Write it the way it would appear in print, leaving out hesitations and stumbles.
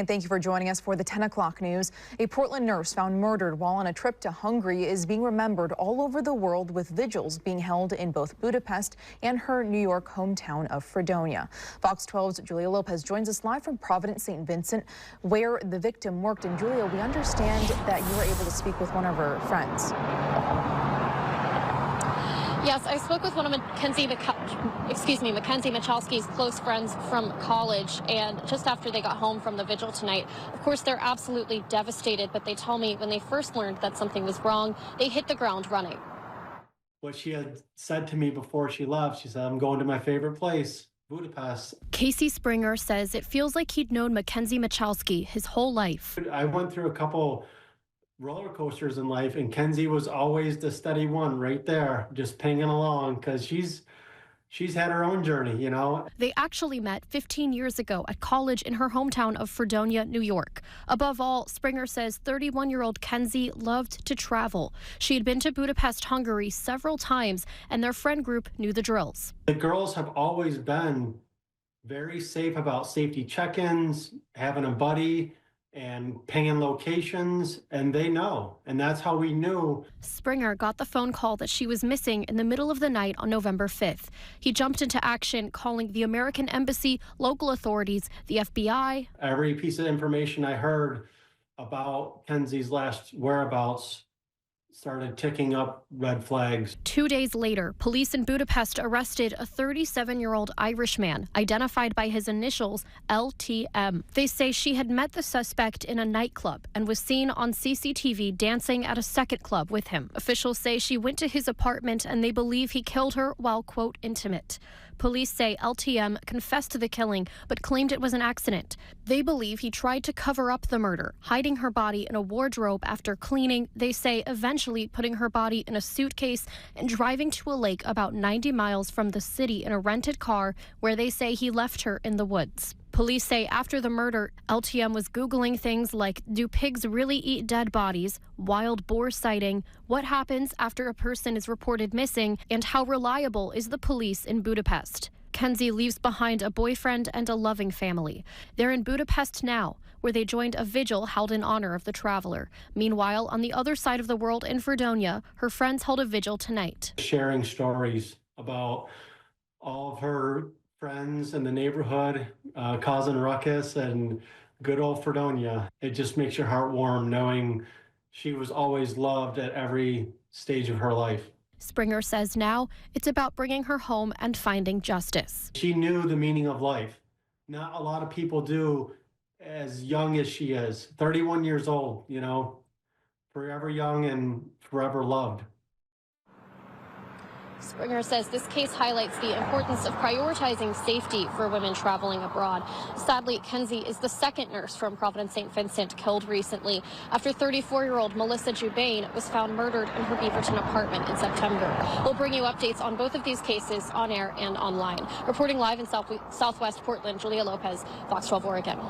And thank you for joining us for the 10 o'clock news. A Portland nurse found murdered while on a trip to Hungary is being remembered all over the world, with vigils being held in both Budapest and her New York hometown of Fredonia. Fox 12's Julia Lopez joins us live from Providence St. Vincent, where the victim worked. And Julia, we understand that you were able to speak with one of her friends. Yes, I spoke with one of Mackenzie Michalski's close friends from college, and just after they got home from the vigil tonight. Of course, they're absolutely devastated, but they tell me when they first learned that something was wrong, they hit the ground running. What she had said to me before she left, she said, "I'm going to my favorite place, Budapest." Casey Springer says it feels like he'd known Mackenzie Michalski his whole life. I went through a couple roller coasters in life, and Kenzie was always the steady one right there, just pinging along, because she's had her own journey, you know. They actually met 15 years ago at college in her hometown of Fredonia, New York. Above all, Springer says 31-year-old Kenzie loved to travel. She had been to Budapest, Hungary several times, and their friend group knew the drills. The girls have always been very safe about safety check-ins, having a buddy, and pinging locations, and they know, and that's how we knew. Springer got the phone call that she was missing in the middle of the night on November 5th. He jumped into action, calling the American Embassy, local authorities, the FBI. Every piece of information I heard about Kenzie's last whereabouts started ticking up red flags. 2 days later, police in Budapest arrested a 37-year-old Irishman, identified by his initials LTM. They say she had met the suspect in a nightclub and was seen on CCTV dancing at a second club with him. Officials say she went to his apartment and they believe he killed her while, quote, intimate. Police say LTM confessed to the killing but claimed it was an accident. They believe he tried to cover up the murder, hiding her body in a wardrobe after cleaning. They say eventually putting her body in a suitcase and driving to a lake about 90 miles from the city in a rented car, where they say he left her in the woods. Police say after the murder, LTM was Googling things like, do pigs really eat dead bodies, wild boar sighting, what happens after a person is reported missing, and how reliable is the police in Budapest. Kenzie leaves behind a boyfriend and a loving family. They're in Budapest now, where they joined a vigil held in honor of the traveler. Meanwhile, on the other side of the world in Fredonia, her friends held a vigil tonight. Sharing stories about all of her friends in the neighborhood, causing ruckus, and good old Fredonia. It just makes your heart warm knowing she was always loved at every stage of her life. Springer says now it's about bringing her home and finding justice. She knew the meaning of life. Not a lot of people do, as young as she is. 31 years old, you know, forever young and forever loved. Springer says this case highlights the importance of prioritizing safety for women traveling abroad. Sadly, Kenzie is the second nurse from Providence St. Vincent killed recently after 34-year-old Melissa Jubain was found murdered in her Beaverton apartment in September. We'll bring you updates on both of these cases on air and online. Reporting live in Southwest Portland, Julia Lopez, Fox 12 Oregon.